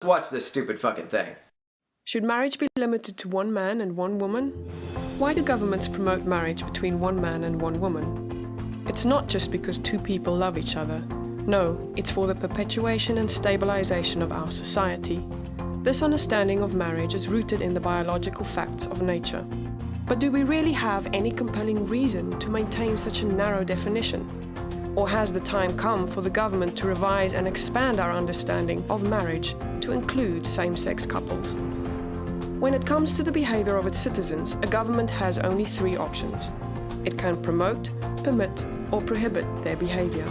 Watch this stupid fucking thing. Should marriage be limited to one man and one woman? Why do governments promote marriage between one man and one woman? It's not just because two people love each other. No, it's for the perpetuation and stabilization of our society. This understanding of marriage is rooted in the biological facts of nature. But do we really have any compelling reason to maintain such a narrow definition? Or has the time come for the government to revise and expand our understanding of marriage to include same-sex couples? When it comes to the behavior of its citizens, a government has only three options. It can promote, permit, or prohibit their behavior.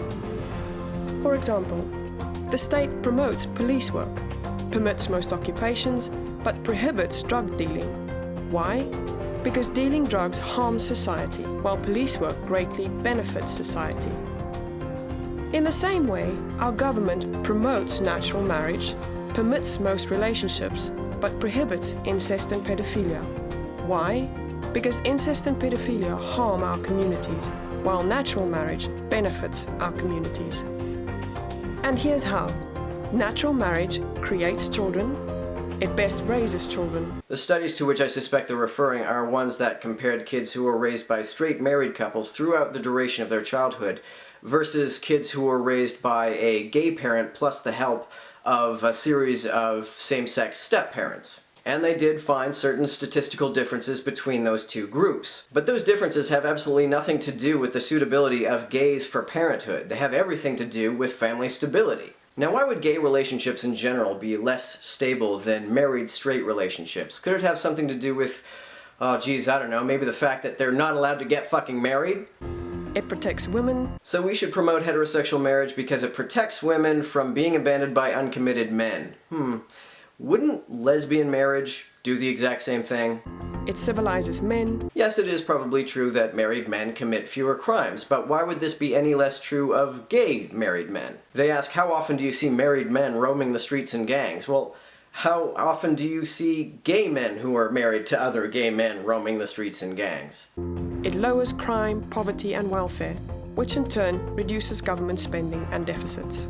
For example, the state promotes police work, permits most occupations, but prohibits drug dealing. Why? Because dealing drugs harms society, while police work greatly benefits society. In the same way, our government promotes natural marriage, permits most relationships, but prohibits incest and pedophilia. Why? Because incest and pedophilia harm our communities, while natural marriage benefits our communities. And here's how. Natural marriage creates children. It best raises children. The studies to which I suspect they're referring are ones that compared kids who were raised by straight married couples throughout the duration of their childhood versus kids who were raised by a gay parent plus the help of a series of same-sex step-parents. And they did find certain statistical differences between those two groups. But those differences have absolutely nothing to do with the suitability of gays for parenthood. They have everything to do with family stability. Now, why would gay relationships in general be less stable than married straight relationships? Could it have something to do with, oh geez, I don't know, maybe the fact that they're not allowed to get fucking married? It protects women. So we should promote heterosexual marriage because it protects women from being abandoned by uncommitted men. Wouldn't lesbian marriage do the exact same thing? It civilizes men. Yes, it is probably true that married men commit fewer crimes, but why would this be any less true of gay married men? They ask, how often do you see married men roaming the streets in gangs? Well, how often do you see gay men who are married to other gay men roaming the streets in gangs? It lowers crime, poverty, and welfare, which in turn reduces government spending and deficits.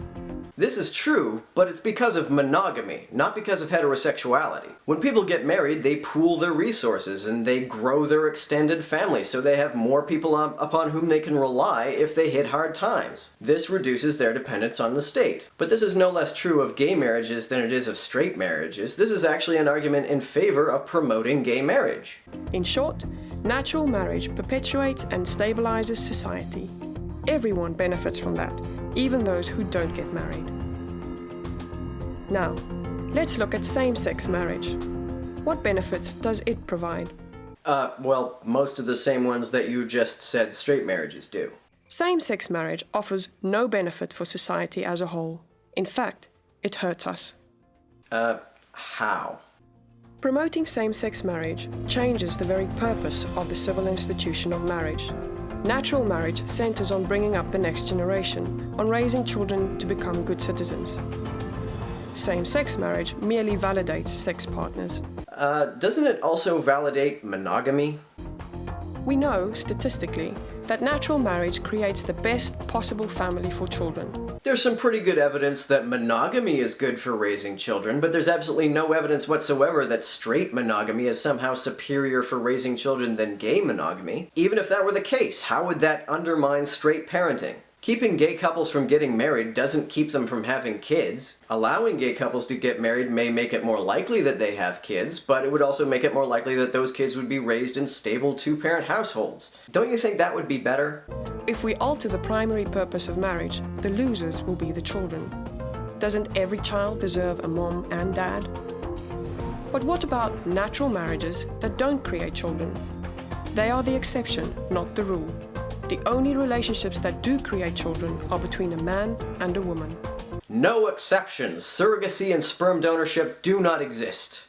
This is true, but it's because of monogamy, not because of heterosexuality. When people get married, they pool their resources and they grow their extended family so they have more people upon whom they can rely if they hit hard times. This reduces their dependence on the state. But this is no less true of gay marriages than it is of straight marriages. This is actually an argument in favor of promoting gay marriage. In short, natural marriage perpetuates and stabilizes society. Everyone benefits from that, even those who don't get married. Now, let's look at same-sex marriage. What benefits does it provide? Well, most of the same ones that you just said straight marriages do. Same-sex marriage offers no benefit for society as a whole. In fact, it hurts us. How? Promoting same-sex marriage changes the very purpose of the civil institution of marriage. Natural marriage centers on bringing up the next generation, on raising children to become good citizens. Same-sex marriage merely validates sex partners. Doesn't it also validate monogamy? We know, statistically, that natural marriage creates the best possible family for children. There's some pretty good evidence that monogamy is good for raising children, but there's absolutely no evidence whatsoever that straight monogamy is somehow superior for raising children than gay monogamy. Even if that were the case, how would that undermine straight parenting? Keeping gay couples from getting married doesn't keep them from having kids. Allowing gay couples to get married may make it more likely that they have kids, but it would also make it more likely that those kids would be raised in stable two-parent households. Don't you think that would be better? If we alter the primary purpose of marriage, the losers will be the children. Doesn't every child deserve a mom and dad? But what about natural marriages that don't create children? They are the exception, not the rule. The only relationships that do create children are between a man and a woman. No exceptions. Surrogacy and sperm donorship do not exist.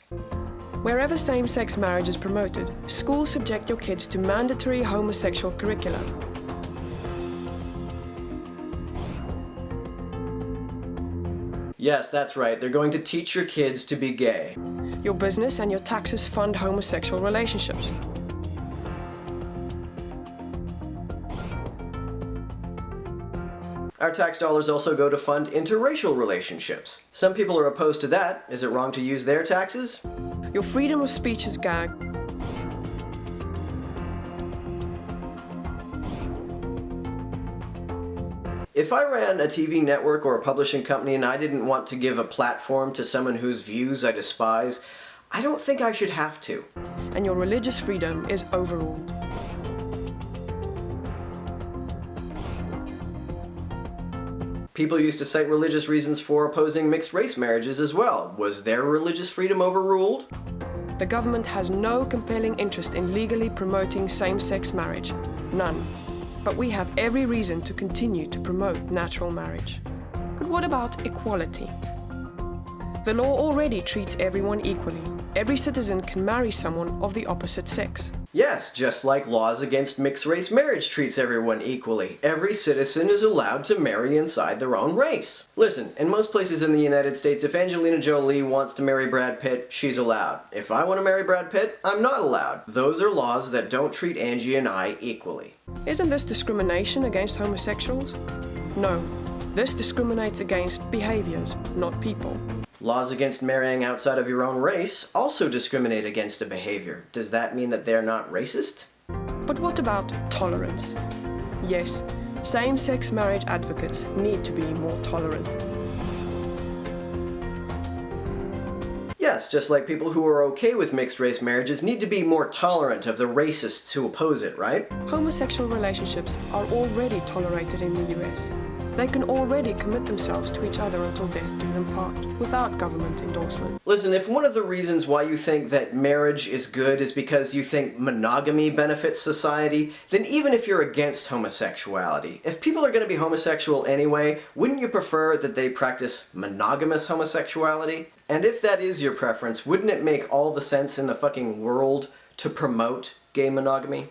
Wherever same-sex marriage is promoted, schools subject your kids to mandatory homosexual curricula. Yes, that's right. They're going to teach your kids to be gay. Your business and your taxes fund homosexual relationships. Our tax dollars also go to fund interracial relationships. Some people are opposed to that. Is it wrong to use their taxes? Your freedom of speech is gagged. If I ran a TV network or a publishing company and I didn't want to give a platform to someone whose views I despise, I don't think I should have to. And your religious freedom is overruled. People used to cite religious reasons for opposing mixed-race marriages as well. Was their religious freedom overruled? The government has no compelling interest in legally promoting same-sex marriage. None. But we have every reason to continue to promote natural marriage. But what about equality? The law already treats everyone equally. Every citizen can marry someone of the opposite sex. Yes, just like laws against mixed-race marriage treats everyone equally. Every citizen is allowed to marry inside their own race. Listen, in most places in the United States, if Angelina Jolie wants to marry Brad Pitt, she's allowed. If I want to marry Brad Pitt, I'm not allowed. Those are laws that don't treat Angie and I equally. Isn't this discrimination against homosexuals? No. This discriminates against behaviors, not people. Laws against marrying outside of your own race also discriminate against a behavior. Does that mean that they're not racist? But what about tolerance? Yes, same-sex marriage advocates need to be more tolerant. Yes, just like people who are okay with mixed-race marriages need to be more tolerant of the racists who oppose it, right? Homosexual relationships are already tolerated in the US. They can already commit themselves to each other until death do them part, without government endorsement. Listen, if one of the reasons why you think that marriage is good is because you think monogamy benefits society, then even if you're against homosexuality, if people are going to be homosexual anyway, wouldn't you prefer that they practice monogamous homosexuality? And if that is your preference, wouldn't it make all the sense in the fucking world to promote gay monogamy?